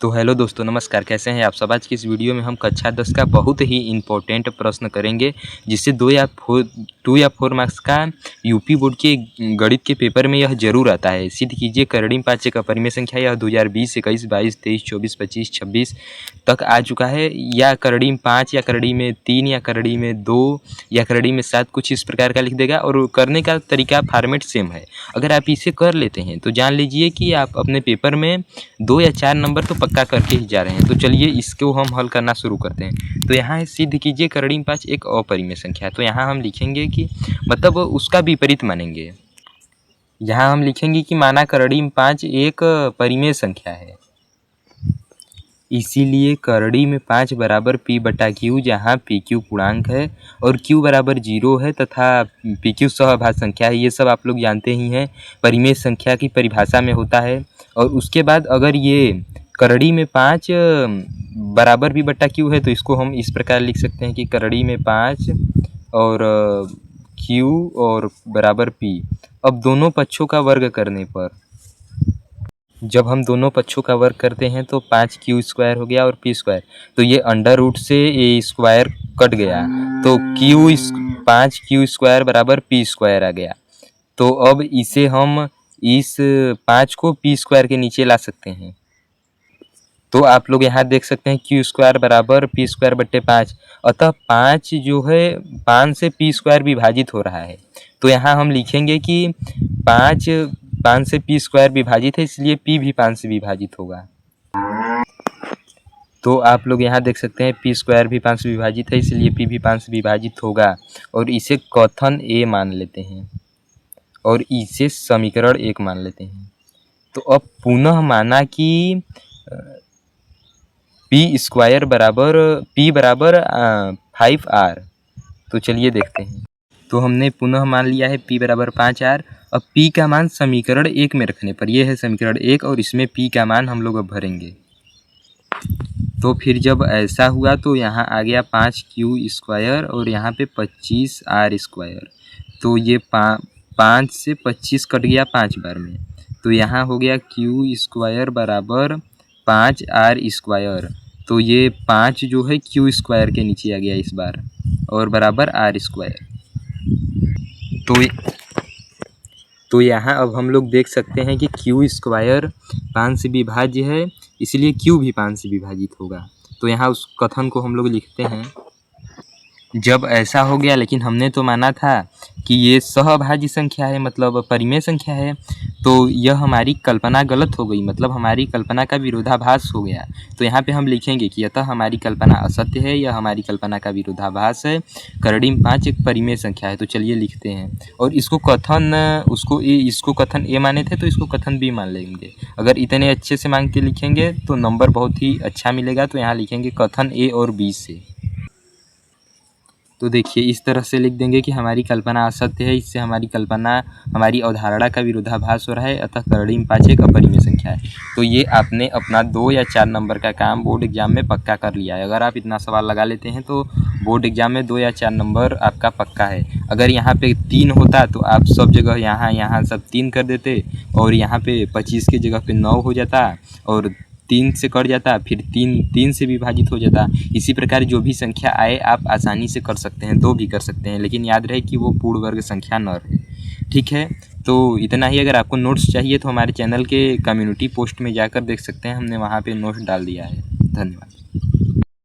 तो हेलो दोस्तों, नमस्कार। कैसे हैं आप सब। आज की इस वीडियो में हम कक्षा 10 का बहुत ही इम्पोर्टेंट प्रश्न करेंगे, जिससे 2 या 4 मार्क्स का यूपी बोर्ड के गणित के पेपर में यह जरूर आता है। सिद्ध कीजिए करड़ीम 5 एक अपरिमेय संख्या। यह 2020, 21, 22, 23, 24, 25, 26 तक आ चुका है। या करड़ीम 5 या करड़ी में 3 या करड़ी में 2 या करड़ी में 7 कुछ इस प्रकार का लिख देगा। और करने का तरीका फॉर्मेट सेम है। अगर आप इसे कर लेते हैं तो जान लीजिए कि आप अपने पेपर में 2 या 4 नंबर तो पक्का करके ही जा रहे हैं। तो चलिए इसको हम हल करना शुरू करते हैं। तो यहाँ है सिद्ध कीजिए करड़ीम 5 एक अपरिमेय संख्या है। तो यहाँ हम लिखेंगे कि मतलब उसका विपरीत मानेंगे। यहाँ हम लिखेंगे कि माना करड़ीम 5 एक परिमेय संख्या है, इसीलिए करड़ी में 5 बराबर P बटा Q, जहाँ PQ पूर्णांक है और Q बराबर 0 है तथा PQ सहअभाज्य संख्या है। ये सब आप लोग जानते ही हैं, परिमेय संख्या की परिभाषा में होता है। और उसके बाद अगर ये करड़ी में 5 बराबर P बटा Q है तो इसको हम इस प्रकार लिख सकते हैं कि करड़ी में 5 और Q और बराबर P। अब दोनों पक्षों का वर्ग करने पर, जब हम दोनों पक्षों का वर्ग करते हैं तो 5Q² हो गया और P²। तो ये अंडर रूट से ये स्क्वायर कट गया, तो 5Q² बराबर P² आ गया। तो अब इसे हम इस 5 को P² के नीचे ला सकते हैं। तो आप लोग यहाँ देख सकते हैं Q² बराबर P² बट्टे 5। अतः 5 जो है 5 से P² विभाजित हो रहा है। तो यहाँ हम लिखेंगे कि 5 से P² विभाजित है, इसलिए P भी 5 से विभाजित होगा। तो आप लोग यहाँ देख सकते हैं P² भी 5 से विभाजित है, इसलिए P भी 5 से विभाजित होगा। और इसे कथन A मान लेते हैं और इसे समीकरण 1 मान लेते हैं। तो अब पुनः माना कि P² बराबर P बराबर 5R। तो चलिए देखते हैं। तो हमने पुनः मान लिया है P बराबर 5R। अब P का मान समीकरण 1 में रखने पर, यह है समीकरण 1 और इसमें P का मान हम लोग अब भरेंगे। तो फिर जब ऐसा हुआ तो यहाँ आ गया 5Q² और यहाँ पे 25R²। तो ये 5 से 25 कट गया 5 बार में, तो यहाँ हो गया Q² बराबर 5R²। तो ये 5 जो है Q² के नीचे आ गया इस बार और बराबर R²। तो यहाँ अब हम लोग देख सकते हैं कि Q² 5 से विभाज्य है, इसलिए Q भी 5 से विभाजित होगा। तो यहाँ उस कथन को हम लोग लिखते हैं। जब ऐसा हो गया, लेकिन हमने तो माना था कि ये सहअभाज्य संख्या है, मतलब परिमेय संख्या है, तो यह हमारी कल्पना गलत हो गई, मतलब हमारी कल्पना का विरोधाभास हो गया। तो यहाँ पे हम लिखेंगे कि अतः हमारी कल्पना असत्य है, यह हमारी कल्पना का विरोधाभास है। करड़ीम 5 एक परिमेय संख्या है। तो चलिए लिखते हैं। और इसको कथन A माने थे तो इसको कथन B मान लेंगे। अगर इतने अच्छे से मांग के लिखेंगे तो नंबर बहुत ही अच्छा मिलेगा। तो यहाँ लिखेंगे कथन A और B से। तो देखिए इस तरह से लिख देंगे कि हमारी कल्पना असत्य है, इससे हमारी कल्पना, हमारी अवधारणा का विरोधाभास हो रहा है, अतः करड़ीम 5 एक अपरिमेय संख्या है। तो ये आपने अपना 2 या 4 नंबर का काम बोर्ड एग्जाम में पक्का कर लिया है। अगर आप इतना सवाल लगा लेते हैं तो बोर्ड एग्जाम में 2 या 4 नंबर आपका पक्का है। अगर यहाँ पे 3 होता तो आप सब जगह यहाँ सब 3 कर देते और यहाँ पे 25 की जगह पे 9 हो जाता और 3 से कट जाता, फिर 3 से विभाजित हो जाता। इसी प्रकार जो भी संख्या आए आप आसानी से कर सकते हैं, 2 भी कर सकते हैं, लेकिन याद रहे कि वो पूर्ण वर्ग संख्या न रहे। ठीक है, तो इतना ही। अगर आपको नोट्स चाहिए तो हमारे चैनल के कम्युनिटी पोस्ट में जाकर देख सकते हैं, हमने वहाँ पे नोट्स डाल दिया है। धन्यवाद।